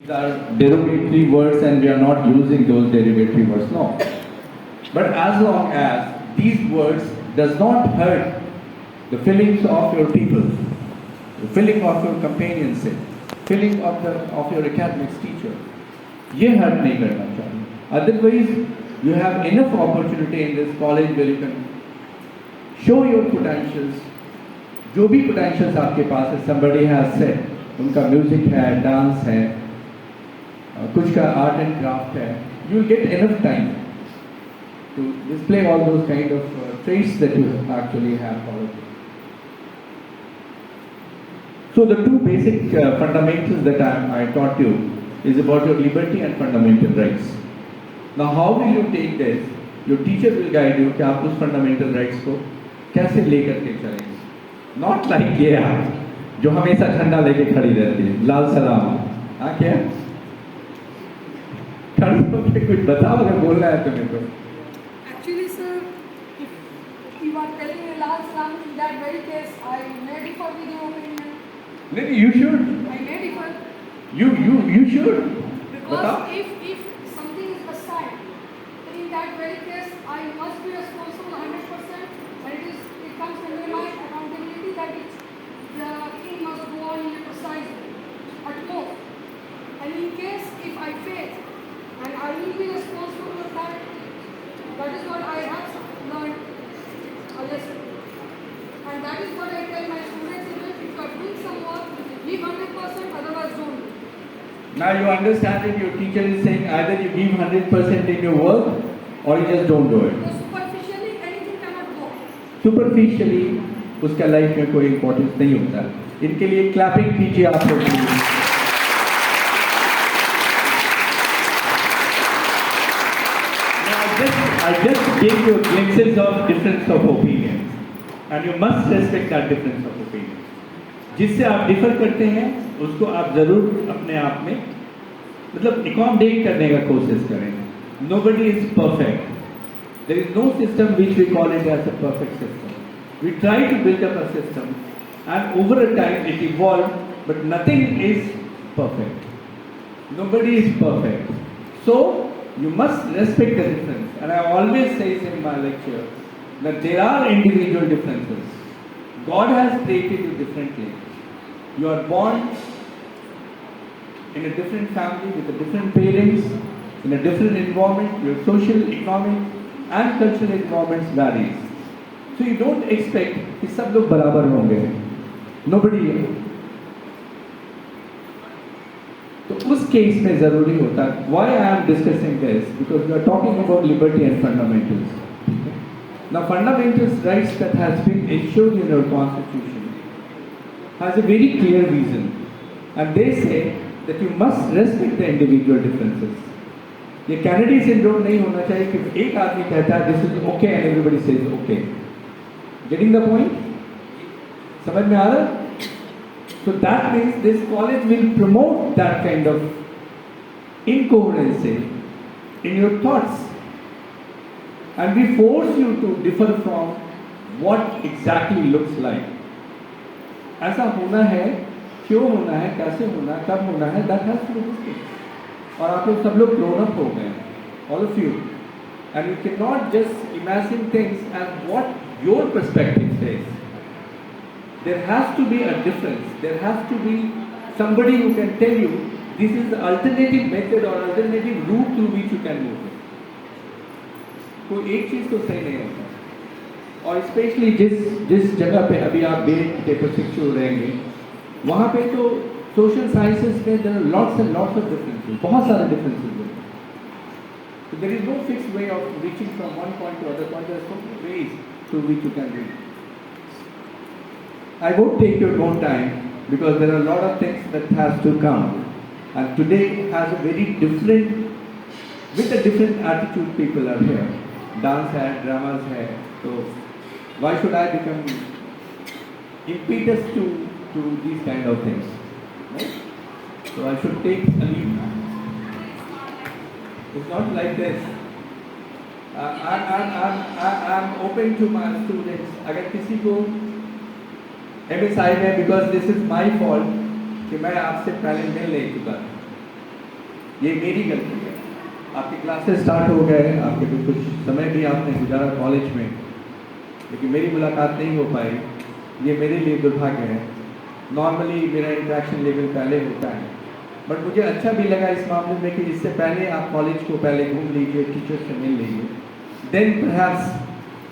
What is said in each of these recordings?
These are derogatory words and we are not using those derogatory words, no. But as long as these words does not hurt the feelings of your people, the feeling of your companionship, feeling of your academics teacher, ये hurt नहीं करना चाहिए. Otherwise, you have enough opportunity in this college where you can show your potentials. जो भी potentials आपके पास है, somebody has said, उनका music है, dance है, कुछ का art and craft है, you will get enough time to display all those kind of traits that you actually have followed. So the two basic fundamentals that I taught you is about your liberty and fundamental rights. Now how will you take this? Your teacher will guide you कि आप उस fundamental rights को कैसे लेकर के चलेंगे. Not like ये आप जो हमेशा झंडा लेके खड़ी रहती है, लाल सलाम, हाँ क्या? खड़ी होके कुछ बताओ अगर बोलना है तुम्हें तो. Actually, sir, if you are telling me last time, in that very case, I may differ with your opinion. नहीं, you should. I may differ. You should. Because बताओ. if something is assigned, then in that very case, I must be responsible 100%, and it comes under my accountability that the thing must go on in a precise way, at most. And in case if I fail, and I will be responsible for that, that is what I have learned a lesson. And that is what I tell my students, if you are doing some work, give 100%, otherwise don't. Now you understand it, your teacher is saying either you give 100% in your work or you just don't do it. So superficially, anything cannot go. Superficially, उसका life में कोई importance नहीं होता. इनके लिए clapping कीजिए आप लोग. I just gave you glimpses of difference of opinions, and you must respect that difference of opinion. जिससे आप डिफर करते हैं, उसको आप जरूर अपने आप में मतलब accommodate करने का कोशिश करें. Nobody is perfect. There is no system which we call it as a perfect system. We try to build up a system, and over a time it evolved, but nothing is perfect. Nobody is perfect. So you must respect the difference. And I always say in my lecture that there are individual differences. God has created you differently. You are born in a different family with a different parents, in a different environment. Your social, economic and cultural environments varies. So you don't expect कि सब लोग बराबर होंगे. Nobody है. तो उस case में जरूरी होता है. Why I am discussing this? Because we are talking about liberty and fundamentals. Now fundamentals rights that has been enshrined in our constitution has a very clear reason, and they say that you must respect the individual differences. ये Kennedy syndrome नहीं होना चाहिए कि एक आदमी कहता है this is okay and everybody says okay. Getting the point? समझ में आ रहा? So that means this college will promote that kind of incoherency in your thoughts, and we force you to differ from what exactly looks like. ऐसा होना है, क्यों होना है, कैसे होना है, कब होना है, that has to be discussed. और आप लोग सब लोग grown up हो गए, all of you, and you cannot just imagine things as what your perspective says. There has to be a difference. There has to be somebody who can tell you this is the alternative method or alternative route through which you can move. कोई एक चीज तो सही नहीं होता. और specially जिस जगह पे अभी आप बीएड के प्रशिक्षु रहेंगे, वहाँ पे तो सोशल साइंसेस में there are lots and lots of differences. बहुत सारे differences हैं. So there is no fixed way of reaching from one point to other point. There are so many ways through which you can reach. I won't take your more time because there are a lot of things that has to come, and today has a very different, with a different attitude people are here. Dance hai, dramas hai, so why should I become impetus to these kind of things, right? So I should take a lead. It's not like this. I'm open to my students. अगर किसी को MSI में because this is my fault कि मैं आपसे पहले मिल नहीं चुका. ये मेरी गलती है। आपके क्लासेस स्टार्ट हो गए, आपके कुछ समय भी आपने गुजारा कॉलेज में, लेकिन मेरी मुलाकात नहीं हो पाई, ये मेरे लिए दुर्भाग्य है। नॉर्मली मेरा इंटरेक्शन लेवल पहले होता है, बट मुझे अच्छा भी लगा इस मामले में कि इससे पहले आप कॉलेज को पहले घूम लीजिए, टीचर से मिल लीजिए, देन परहैप्स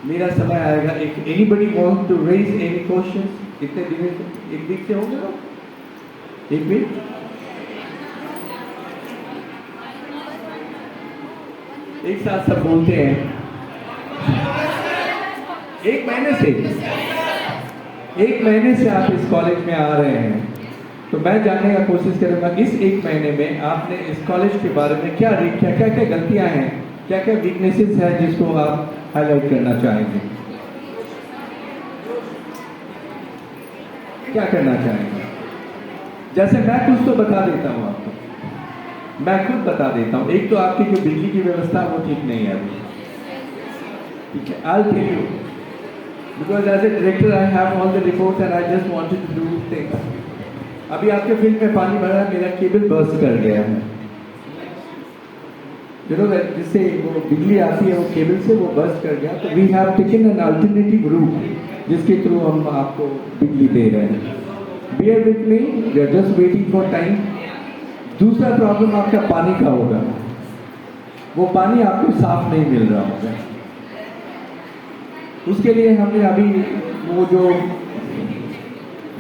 मेरा समय आएगा। एक anybody want to raise any questions? कितने दिन एक दिन से हो गया? एक मिनट, एक साथ सब बोलते हैं। एक महीने से आप इस कॉलेज में आ रहे हैं, तो मैं जानने का कोशिश करूंगा इस एक महीने में आपने इस कॉलेज के बारे में क्या क्या गलतियां हैं, क्या क्या वीकनेसेस हैं जिसको आप हाईलाइट करना चाहेंगे, क्या करना चाहेंगे? जैसे मैं कुछ तो बता देता हूँ आपको, मैं खुद बता देता हूँ। एक तो आपकी जो बिजली की व्यवस्था वो ठीक नहीं है अभी, ठीक है? I'll tell you because as a director I have all the reports and I just wanted to do things. अभी आपके फील्ड में पानी भरा है, मेरा केबल बर्स्ट कर गया है, जिससे वो बिजली आती है वो केबल से वो बर्स्ट कर गया, तो we have taken an alternative route जिसके थ्रू हम आपको बिजली दे रहे हैं। Bear with me, we are just waiting for time. दूसरा प्रॉब्लम आपका पानी का होगा, वो पानी आपको साफ नहीं मिल रहा होगा। उसके लिए हमने अभी वो जो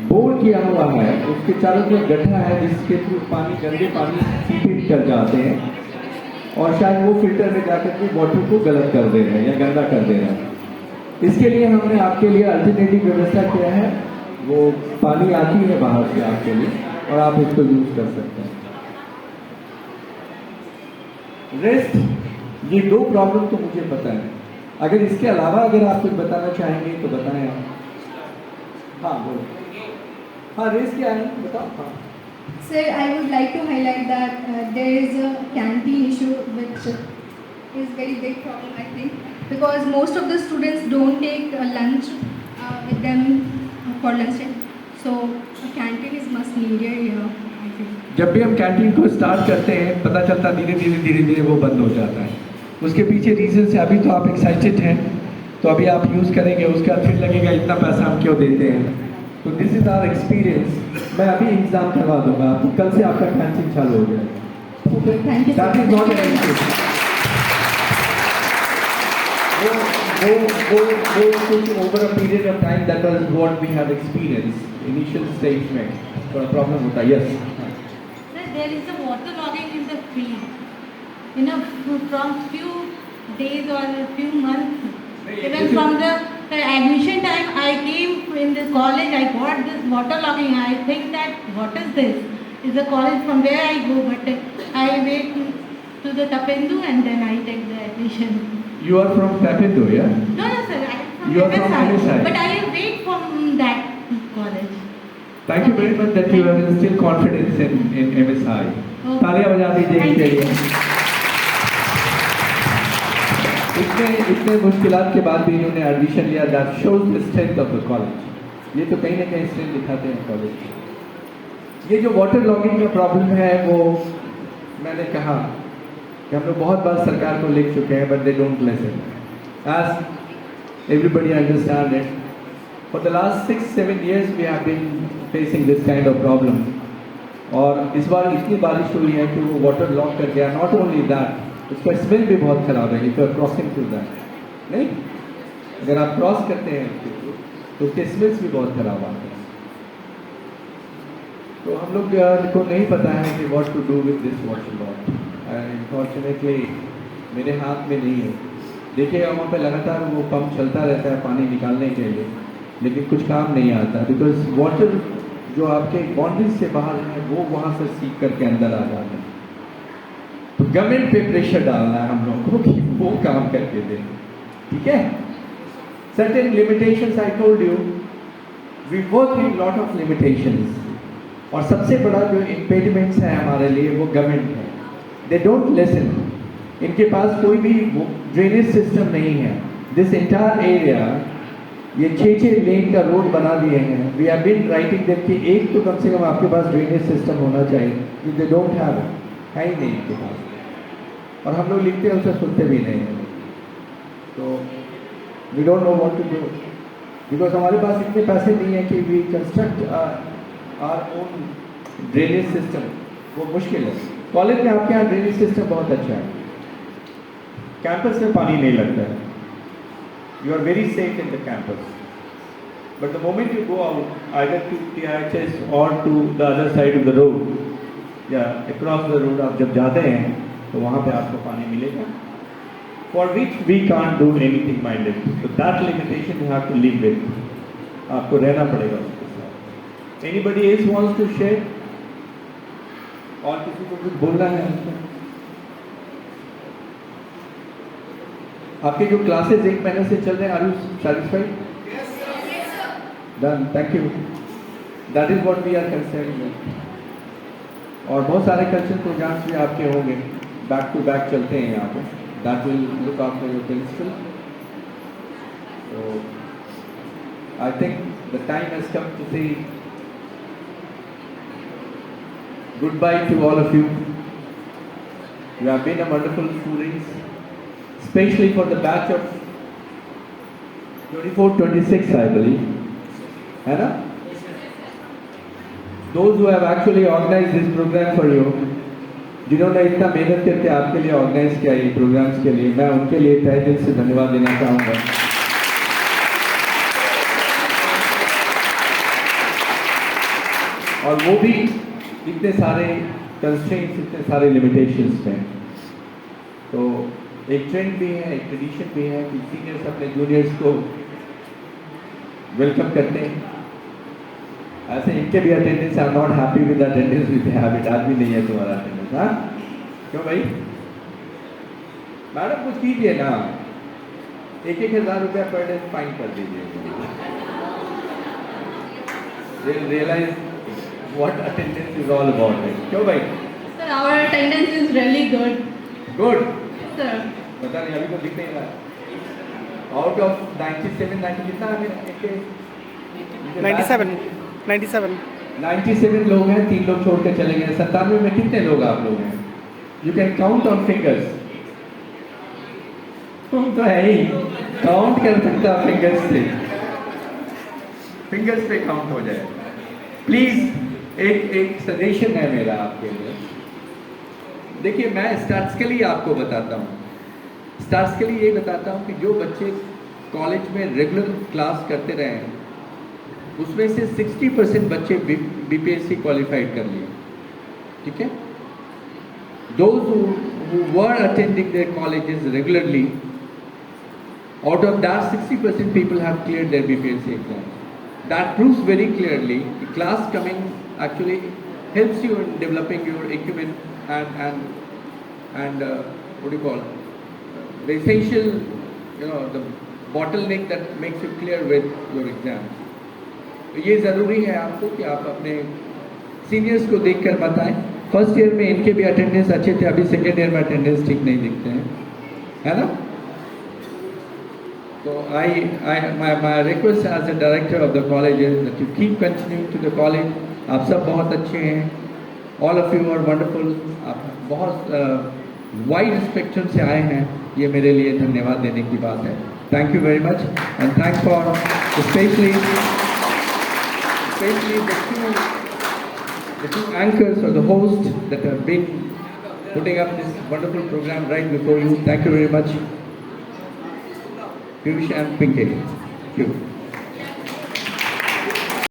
बोर किया हुआ है उसके चारों तरफ गड्ढा है जिसके थ्रू पानी, गंदे पानी सीपेज कर जाते हैं और शायद वो फिल्टर में जाकर के वाटर को गलत कर दे रहे हैं या गंदा कर दे रहे हैं। इसके लिए हमने आपके लिए अल्टरनेटिव व्यवस्था किया है, वो पानी आती है बाहर से आपके लिए और आप इसको यूज कर सकते हैं। रेस्ट, ये दो प्रॉब्लम तो मुझे पता है, अगर इसके अलावा अगर आप कुछ बताना चाहेंगे तो बताएं आप। हाँ बोलो। हाँ, रेस्ट क्या है बताओ। हाँ Sir, I would like to highlight that there is a canteen issue which is very big problem, I think, because most of the students don't take lunch with them for lunch time. So a canteen is must needed here, I think. जब भी हम canteen को start करते हैं पता चलता धीरे धीरे वो बंद हो जाता है। उसके पीछे रीजन से अभी तो आप एक्साइटेड हैं, तो अभी आप यूज़ करेंगे, उसके बाद फिर लगेगा इतना पैसा हम क्यों देते हैं। तो दिस इज आवर एक्सपीरियंस। मैं अभी इंतजाम करवा दूंगा आपको, कल से आपका कैंटीन चालू हो जाएगा। Okay, thank you. That is not an issue. वो कुछ over a period of time that was what we have experience. Initial stage में थोड़ा प्रॉब्लम होता है। Yes Sir, there is a water logging in the field. From few days or a few months, even from the admission time, I came in this college. I got this water logging. I think that what is this? Is the college from where I go, but I wait to the Tapendu and then I take the admission. You are from Tapendu, yeah? No, sir, I am from You are from MSI. but I wait from that college. Thank you very much that you have still confidence in MSI. Okay. तालियां बजा दीजिए इसके लिए। इतने मुश्किलात के बाद भी इन्होंने एडमिशन लिया। That shows the strength of the college. ये तो कहीं ना कहीं स्ट्रेंथ दिखाते हैं कॉलेज की। ये जो वाटर लॉगिंग का प्रॉब्लम है वो मैंने कहा कि हम लोग बहुत बार सरकार को लिख चुके हैं, but they don't listen. As everybody understand it, for the last 6-7 years we have been facing this kind of problem. और इस बार इतनी बारिश हुई है कि वो वाटर लॉक कर गया। नॉट ओनली दैट, उसका स्मेल भी बहुत खराब है। If you are crossing through that, नहीं, अगर आप क्रॉस करते हैं तो उसके स्मेल्स भी बहुत खराब आते हैं। तो हम लोग को नहीं पता है कि what to do with this water lock. Unfortunately मेरे हाथ में नहीं है। देखिएगा वहाँ पे लगातार वो पंप चलता रहता है पानी निकालने के लिए, लेकिन कुछ काम नहीं आता, बिकॉज वाटर जो आपके बाउंड्रीज से बाहर है वो वहाँ से सीख करके अंदर आ जाते हैं। तो गवर्नमेंट पे प्रेशर डालना है हम लोग को कि वो काम करके दें, ठीक है। Certain limitations I told you, we work in lot of limitations. और सबसे बड़ा जो इम्पेडिमेंट्स है हमारे लिए वो गवर्नमेंट है। दे डोंट लिसन। इनके पास कोई भी ड्रेनेज सिस्टम नहीं है। दिस एंटायर एरिया, ये 6 लेन का रोड बना दिए हैं। We have been writing that कि एक तो कम से कम आपके पास ड्रेनेज सिस्टम होना चाहिए। They don't have it. है ही नहीं इनके पास, और हम लोग लिखते हैं उसे सुनते भी नहीं हैं। तो we don't know what to do, because हमारे पास इतने पैसे नहीं है कि we construct our own drainage system, वो मुश्किल है। कॉलेज में आपके यहाँ ड्रेनेज सिस्टम बहुत अच्छा है, कैंपस में पानी नहीं लगता है, you are very safe in the campus, but the moment you go out either to TIHS or to the other side of the road या अक्रॉस द रोड, आप जब जाते हैं तो वहाँ पे आपको पानी मिलेगा, for which we can't do anything minded, तो that limitation you have to live with, आपको रहना पड़ेगा उसके साथ। Anybody else wants to share, और किसी को कुछ बोलना है? आपके जो क्लासेस 1 महीने से चल रहे हैं, are you satisfied? Done, thank you, that is what we are concern with. और बहुत सारे कल्चरल प्रोग्राम्स भी आपके होंगे, बैक टू बैक चलते हैं यहाँ पे, that will look after your principal. So I think the time has come to say goodbye to all of you. You have been a wonderful students, especially for the batch of 24-26, I believe. है ना? Those who have actually organized this program for you, जिन्होंने इतना मेहनत करके आपके लिए organise किया ये प्रोग्राम्स के लिए, मैं उनके लिए तहे दिल से धन्यवाद देना चाहूँगा। और वो भी इतने सारे कंस्ट्रेंट्स, इतने सारे लिमिटेशंस में। तो एक ट्रेंड भी है, एक ट्रेडिशन भी है कि सीनियर्स अपने जूनियर्स को वेलकम करते हैं। ऐसे इनके भी attendance, I am not happy with attendance with habit, आज भी नहीं है तुम्हारा अटेंडेंस, हाँ क्यों भाई? मैडम कुछ कीजिए ना, 1,000 रुपया पर डे फाइन कर दीजिए, realize what attendance is all about, क्यों भाई? Sir, our attendance is really good. Good, Sir, पता नहीं अभी तो दिख नहीं रहा। आउट ऑफ 97 90 कितना है मेरे? 97 लोग हैं, 3 लोग छोड़ के चले गए। 97 में कितने लोग आप लोग हैं? You can count on fingers. तुम तो है ही, काउंट कर सकता फिंगर्स से, फिंगर्स पे काउंट हो जाए। प्लीज एक सजेशन है मेरा आपके लिए। देखिए मैं स्टैटिस्टिकली आपको बताता हूँ, स्टैटिस्टिकली ये बताता हूँ कि जो बच्चे कॉलेज में रेगुलर क्लास करते रहे हैं उसमें से 60% बच्चे BPSC क्वालिफाइड कर लिए, ठीक है? Those who were attending their colleges regularly, out of that 60% people have cleared their BPSC exams. That proves very clearly the class coming actually helps you in developing your acumen and what do you call the essential, the bottleneck that makes you clear with your exams. ये ज़रूरी है आपको कि आप अपने seniors को देखकर बताएं। फर्स्ट ईयर में इनके भी अटेंडेंस अच्छे थे, अभी सेकेंड ईयर में अटेंडेंस ठीक नहीं दिखते हैं, है ना? तो my request as a director of the college is that you keep continuing to the college. आप सब बहुत अच्छे हैं, all of you are wonderful, आप बहुत वाइड स्पेक्ट्रम से आए हैं, ये मेरे लिए धन्यवाद देने की बात है। Thank you very much and thanks for specially the two anchors or the hosts that have been putting up this wonderful program right before you. Thank you very much, Piyush and Pinky. Thank you.